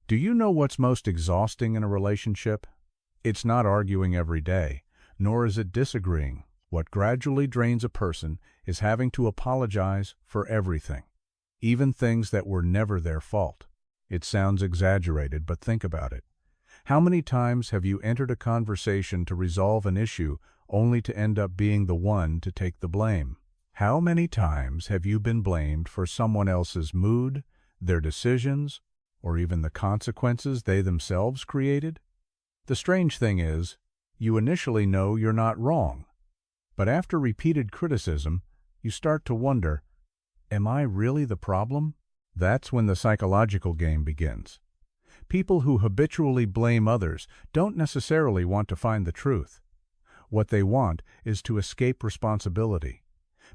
Do you know what's most exhausting in a relationship? It's not arguing every day, nor is it disagreeing. What gradually drains a person is having to apologize for everything, even things that were never their fault. It sounds exaggerated, but think about it. How many times have you entered a conversation to resolve an issue only to end up being the one to take the blame? How many times have you been blamed for someone else's mood, their decisions, or even the consequences they themselves created? The strange thing is, you initially know you're not wrong, but after repeated criticism, you start to wonder, am I really the problem? That's when the psychological game begins. People who habitually blame others don't necessarily want to find the truth. What they want is to escape responsibility,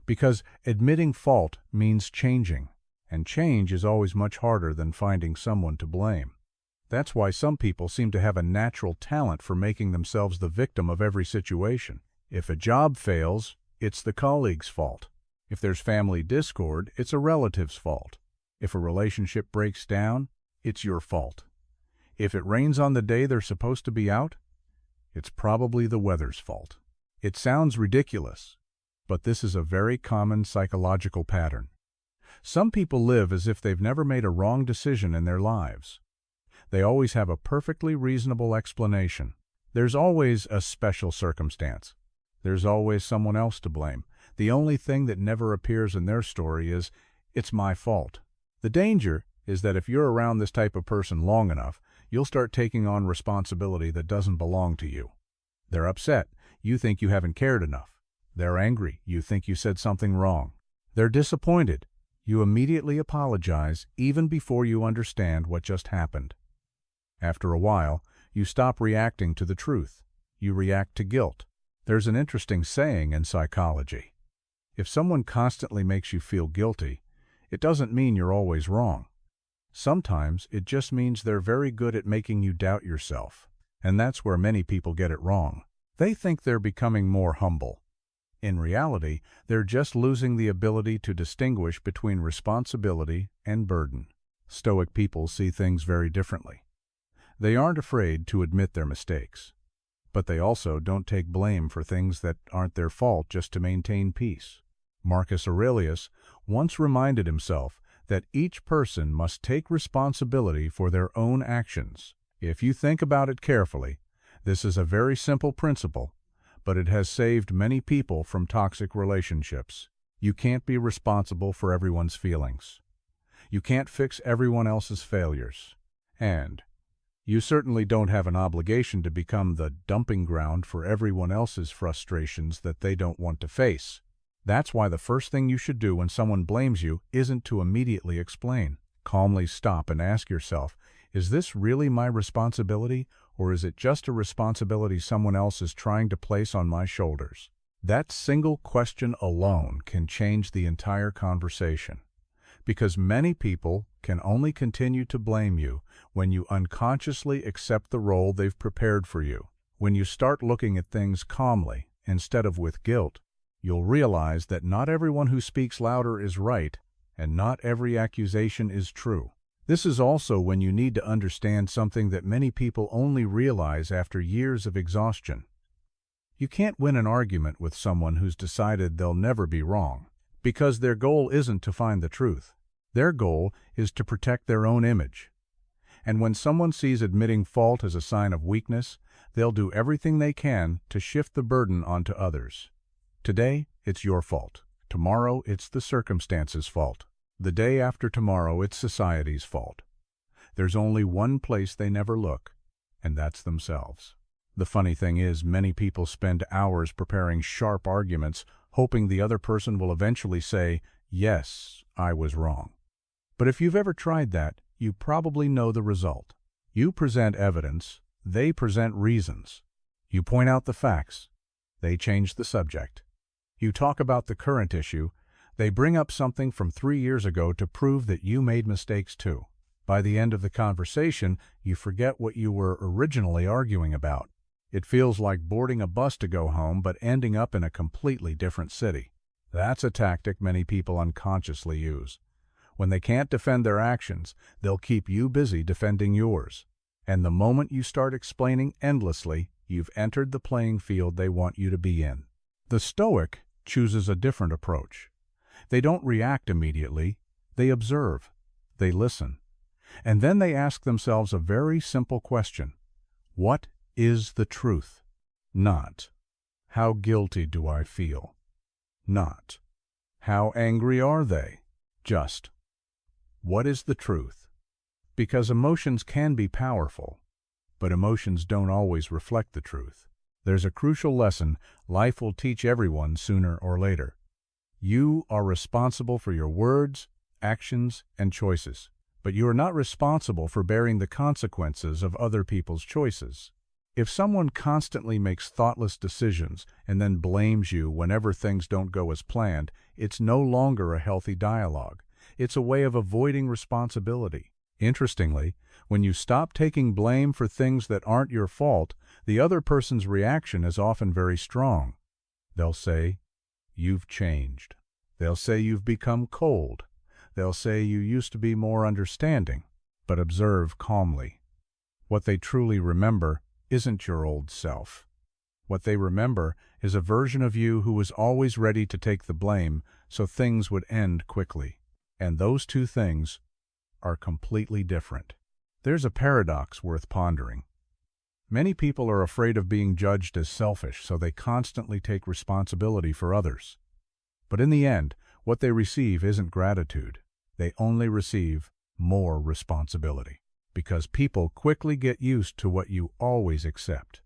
because admitting fault means changing, and change is always much harder than finding someone to blame. That's why some people seem to have a natural talent for making themselves the victim of every situation. If a job fails, it's the colleague's fault. If there's family discord, it's a relative's fault. If a relationship breaks down, it's your fault. If it rains on the day they're supposed to be out, it's probably the weather's fault. It sounds ridiculous, but this is a very common psychological pattern. Some people live as if they've never made a wrong decision in their lives. They always have a perfectly reasonable explanation. There's always a special circumstance. There's always someone else to blame. The only thing that never appears in their story is, it's my fault. The danger is that if you're around this type of person long enough, you'll start taking on responsibility that doesn't belong to you. They're upset. You think you haven't cared enough. They're angry. You think you said something wrong. They're disappointed. You immediately apologize even before you understand what just happened. After a while, you stop reacting to the truth. You react to guilt. There's an interesting saying in psychology. If someone constantly makes you feel guilty, it doesn't mean you're always wrong. Sometimes it just means they're very good at making you doubt yourself, and that's where many people get it wrong. They think they're becoming more humble. In reality, they're just losing the ability to distinguish between responsibility and burden. Stoic people see things very differently. They aren't afraid to admit their mistakes, but they also don't take blame for things that aren't their fault just to maintain peace. Marcus Aurelius once reminded himself that each person must take responsibility for their own actions. If you think about it carefully, this is a very simple principle, but it has saved many people from toxic relationships. You can't be responsible for everyone's feelings. You can't fix everyone else's failures. And you certainly don't have an obligation to become the dumping ground for everyone else's frustrations that they don't want to face. That's why the first thing you should do when someone blames you isn't to immediately explain. Calmly stop and ask yourself, is this really my responsibility, or is it just a responsibility someone else is trying to place on my shoulders? That single question alone can change the entire conversation, because many people can only continue to blame you when you unconsciously accept the role they've prepared for you. When you start looking at things calmly instead of with guilt, you'll realize that not everyone who speaks louder is right, and not every accusation is true. This is also when you need to understand something that many people only realize after years of exhaustion. You can't win an argument with someone who's decided they'll never be wrong, because their goal isn't to find the truth. Their goal is to protect their own image. And when someone sees admitting fault as a sign of weakness, they'll do everything they can to shift the burden onto others. Today, it's your fault. Tomorrow, it's the circumstances' fault. The day after tomorrow, it's society's fault. There's only one place they never look, and that's themselves. The funny thing is, many people spend hours preparing sharp arguments, hoping the other person will eventually say, "Yes, I was wrong." But if you've ever tried that, you probably know the result. You present evidence, they present reasons. You point out the facts, they change the subject. You talk about the current issue, they bring up something from 3 years ago to prove that you made mistakes too. By the end of the conversation, you forget what you were originally arguing about. It feels like boarding a bus to go home but ending up in a completely different city. That's a tactic many people unconsciously use. When they can't defend their actions, they'll keep you busy defending yours. And the moment you start explaining endlessly, you've entered the playing field they want you to be in. The Stoic chooses a different approach. They don't react immediately. They observe. They listen. And then they ask themselves a very simple question. What is the truth? Not, how guilty do I feel? Not, how angry are they? Just, what is the truth? Because emotions can be powerful, but emotions don't always reflect the truth. There's a crucial lesson life will teach everyone sooner or later. You are responsible for your words, actions, and choices, but you are not responsible for bearing the consequences of other people's choices. If someone constantly makes thoughtless decisions and then blames you whenever things don't go as planned, it's no longer a healthy dialogue. It's a way of avoiding responsibility. Interestingly, when you stop taking blame for things that aren't your fault, the other person's reaction is often very strong. They'll say, "You've changed." They'll say you've become cold. They'll say you used to be more understanding. But observe calmly. What they truly remember isn't your old self. What they remember is a version of you who was always ready to take the blame so things would end quickly. And those two things are completely different. There's a paradox worth pondering. Many people are afraid of being judged as selfish, so they constantly take responsibility for others. But in the end, what they receive isn't gratitude. They only receive more responsibility. Because people quickly get used to what you always accept.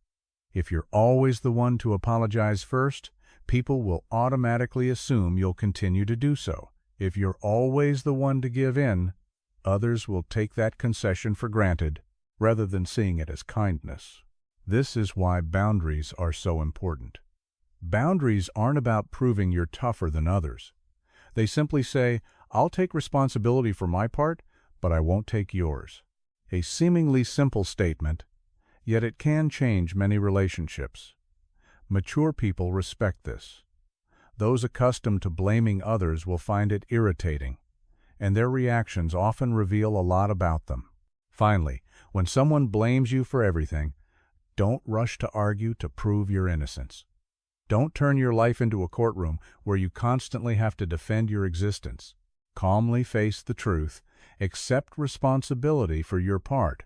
If you're always the one to apologize first, people will automatically assume you'll continue to do so. If you're always the one to give in, others will take that concession for granted rather than seeing it as kindness. This is why boundaries are so important. Boundaries aren't about proving you're tougher than others. They simply say, I'll take responsibility for my part, but I won't take yours. A seemingly simple statement, yet it can change many relationships. Mature people respect this. Those accustomed to blaming others will find it irritating, and their reactions often reveal a lot about them. Finally, when someone blames you for everything, don't rush to argue to prove your innocence. Don't turn your life into a courtroom where you constantly have to defend your existence. Calmly face the truth, accept responsibility for your part,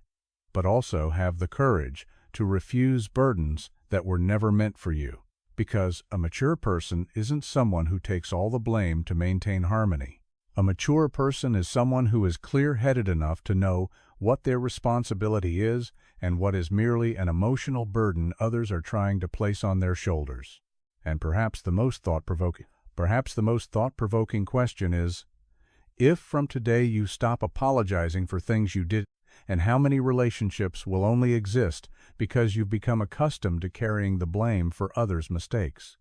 but also have the courage to refuse burdens that were never meant for you. Because a mature person isn't someone who takes all the blame to maintain harmony. A mature person is someone who is clear-headed enough to know what their responsibility is and what is merely an emotional burden others are trying to place on their shoulders. And perhaps the most thought-provoking question is, if from today you stop apologizing for things you did, and how many relationships will only exist because you've become accustomed to carrying the blame for others' mistakes?